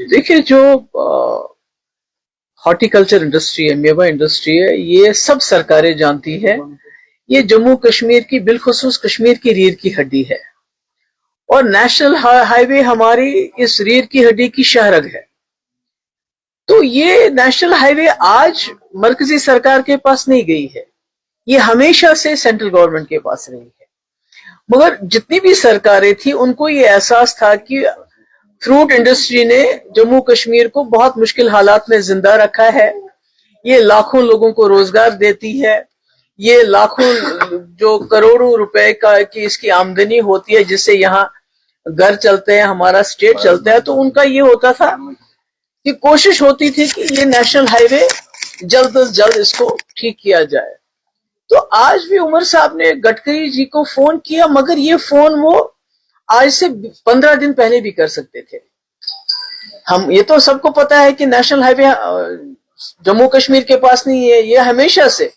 देखिए, जो horticulture industry है, मेवा इंडस्ट्री है, ये सब सरकारें जानती है। ये जम्मू कश्मीर की, बिलखुसूस कश्मीर की रीढ़ की हड्डी है और नेशनल हाईवे हमारी इस रीढ़ की हड्डी की शाहरग है। तो ये नेशनल हाईवे आज मरकजी सरकार के पास नहीं गई है, ये हमेशा से सेंट्रल गवर्नमेंट के पास रही है। मगर जितनी भी सरकारें थी उनको ये एहसास था कि फ्रूट इंडस्ट्री ने जम्मू कश्मीर को बहुत मुश्किल हालात में जिंदा रखा है। ये लाखों लोगों को रोजगार देती है, ये लाखों जो करोड़ों रुपए की इसकी आमदनी होती है, जिससे यहाँ घर चलते हैं, हमारा स्टेट चलता है। तो उनका ये होता था कि कोशिश होती थी कि ये नेशनल हाईवे जल्द से जल्द इसको ठीक किया जाए। तो आज भी उमर साहब ने गडकरी जी को फोन किया, मगर ये फोन वो आज से 15 दिन पहले भी कर सकते थे। हम ये तो सबको पता है कि नेशनल हाईवे जम्मू कश्मीर के पास नहीं है। ये हमेशा से,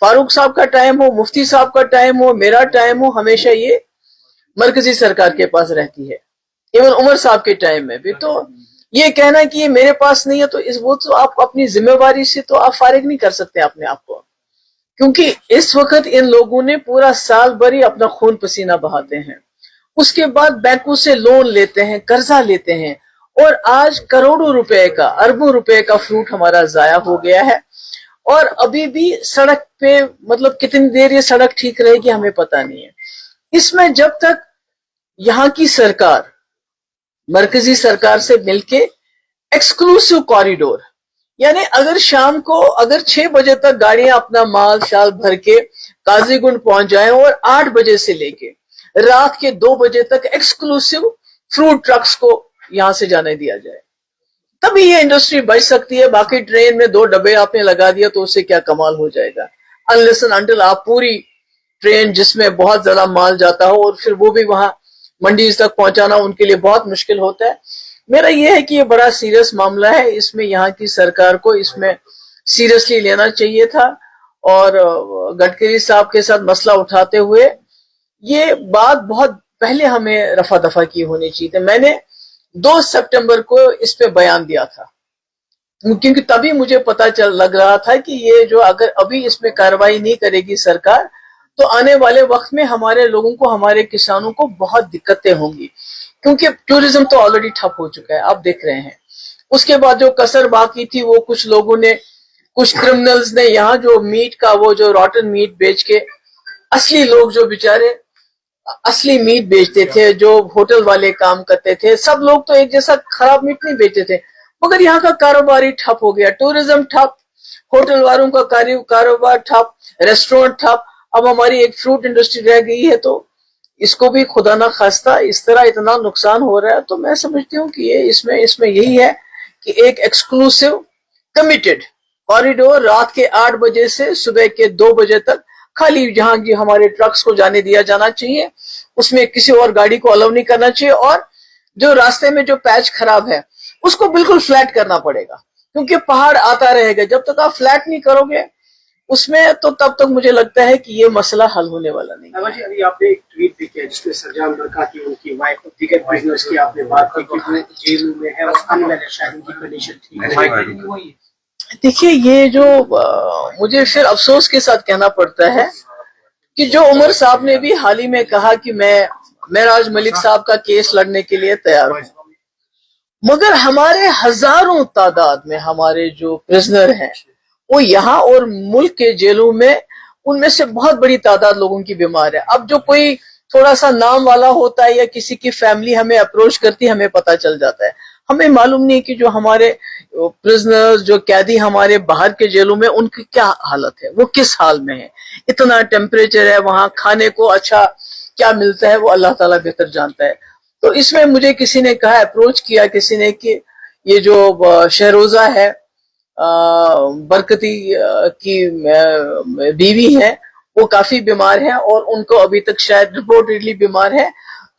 फारूक साहब का टाइम हो, मुफ्ती साहब का टाइम हो, मेरा टाइम हो, हमेशा ये मरकजी सरकार के पास रहती है। इवन उमर साहब के टाइम में भी। तो ये कहना कि ये मेरे पास नहीं है, तो वो तो आप अपनी जिम्मेवारी से तो आप फारिग नहीं कर सकते अपने आप को, क्योंकि इस वक्त इन लोगों ने पूरा साल भर ही अपना खून पसीना बहाते हैं, उसके बाद बैंकों से लोन लेते हैं, कर्जा लेते हैं, और आज करोड़ों रुपए का, अरबों रुपए का फ्रूट हमारा जाया हो गया है। और अभी भी सड़क पे, मतलब कितनी देर ये सड़क ठीक रहेगी हमें पता नहीं है। इसमें जब तक यहाँ की सरकार मरकजी सरकार से मिलके एक्सक्लूसिव कॉरिडोर, यानी अगर शाम को अगर 6 बजे तक गाड़ियां अपना माल शाल भर के काजीगुंड पहुंच जाएं और 8 बजे से लेके रात के 2 बजे तक एक्सक्लूसिव फ्रूट ट्रक्स को यहां से जाने दिया जाए, तभी ये इंडस्ट्री बच सकती है। बाकी ट्रेन में 2 डब्बे आपने लगा दिया तो उससे क्या कमाल हो जाएगा। अनलेस एंड अनटिल आप पूरी ट्रेन जिसमें बहुत ज्यादा माल जाता हो और फिर वो भी वहां मंडी तक पहुंचाना उनके लिए बहुत मुश्किल होता है। मेरा ये है कि ये बड़ा सीरियस मामला है, इसमें यहाँ की सरकार को इसमें सीरियसली लेना चाहिए था और गडकरी साहब के साथ मसला उठाते हुए ये बात बहुत पहले हमें रफा दफा की होनी चाहिए थी। मैंने 2 सितंबर को इस पे बयान दिया था, क्योंकि तभी मुझे पता लग रहा था कि ये जो अगर अभी इसमें कार्रवाई नहीं करेगी सरकार, तो आने वाले वक्त में हमारे लोगों को, हमारे किसानों को बहुत दिक्कतें होंगी, क्योंकि टूरिज्म तो ऑलरेडी ठप हो चुका है, आप देख रहे हैं। उसके बाद जो कसर बाकी थी वो कुछ लोगों ने, कुछ क्रिमिनल्स ने यहाँ जो मीट का, वो जो रॉटन मीट बेच के, असली लोग जो बेचारे असली मीट बेचते थे, जो होटल वाले काम करते थे, सब लोग तो एक जैसा खराब मीट नहीं बेचते थे, मगर यहाँ का कारोबार ही ठप हो गया। टूरिज्म ठप, होटल वालों का कारोबार ठप, रेस्टोरेंट ठप। अब हमारी एक फ्रूट इंडस्ट्री रह गई है, तो इसको भी खुदा ना खास्ता इस तरह इतना नुकसान हो रहा है। तो मैं समझती हूँ कि ये इसमें यही है कि एक एक्सक्लूसिव कमिटेड कॉरिडोर रात के 8 बजे से सुबह के 2 बजे तक खाली जहां की हमारे ट्रक्स को जाने दिया जाना चाहिए, उसमें किसी और गाड़ी को अलाउ नहीं करना चाहिए। और जो रास्ते में जो पैच खराब है उसको बिल्कुल फ्लैट करना पड़ेगा, क्योंकि पहाड़ आता रहेगा। जब तक आप फ्लैट नहीं करोगे उसमें, तो तब तक मुझे लगता है कि ये मसला हल होने वाला नहीं है। अभी आपने एक ट्वीट भी किया जिसमें सरजान बरका की, उनकी वाइफ और दीगर बिजनेस की आपने बात की कि वो जेल में है और अनवेल है, शायद उनकी कंडीशन ठीक है। देखिए, ये जो मुझे फिर अफसोस के साथ कहना पड़ता है कि जो उमर साहब ने भी हाल ही में कहा कि मैं मेराज मलिक साहब का केस लड़ने के लिए तैयार हूं, मगर हमारे हजारों तादाद में हमारे जो प्रिजनर हैं वो यहाँ और मुल्क के जेलों में, उनमें से बहुत बड़ी तादाद लोगों की बीमार है। अब जो कोई थोड़ा सा नाम वाला होता है या किसी की फैमिली हमें अप्रोच करती है, हमें पता चल जाता है। हमें मालूम नहीं कि जो हमारे प्रिजनर्स, जो कैदी हमारे बाहर के जेलों में, उनकी क्या हालत है, वो किस हाल में है। इतना टेम्परेचर है वहां, खाने को अच्छा क्या मिलता है वो अल्लाह ताला बेहतर जानता है। तो इसमें मुझे किसी ने कहा, अप्रोच किया किसी ने, कि ये जो शहरोजा है बरकती की बीवी है, वो काफी बीमार है और उनको अभी तक शायद रिपोर्टेडली बीमार है,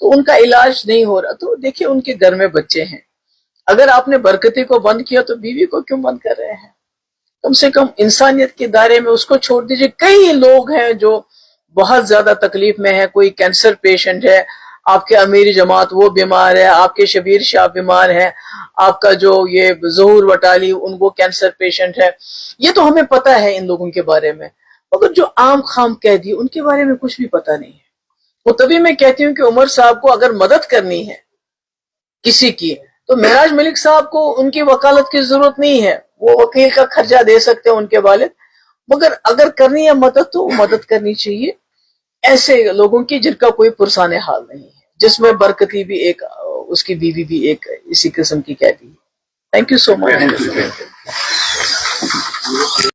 तो उनका इलाज नहीं हो रहा। तो देखिए, उनके घर में बच्चे हैं, अगर आपने बरकती को बंद किया तो बीवी को क्यों बंद कर रहे हैं? कम से कम इंसानियत के दायरे में उसको छोड़ दीजिए। कई लोग हैं जो बहुत ज्यादा तकलीफ में है, कोई कैंसर पेशेंट है, آپ کے امیر جماعت وہ بیمار ہے، آپ کے شبیر شاہ بیمار ہیں، آپ کا جو یہ ظہور وٹالی ان کو کینسر پیشنٹ ہے. یہ تو ہمیں پتہ ہے ان لوگوں کے بارے میں، مگر جو عام خام قیدی ان کے بارے میں کچھ بھی پتہ نہیں ہے. وہ تبھی میں کہتی ہوں کہ عمر صاحب کو اگر مدد کرنی ہے کسی کی تو معراج ملک صاحب کو ان کی وکالت کی ضرورت نہیں ہے، وہ وکیل کا خرچہ دے سکتے ہیں ان کے والد. مگر اگر کرنی ہے مدد تو مدد کرنی چاہیے ایسے لوگوں کی جن کا کوئی پرسان حال نہیں ہے، جس میں برکتی بھی ایک اس کی بیوی بھی ایک اسی قسم کی قیدی ہے. Thank you so much.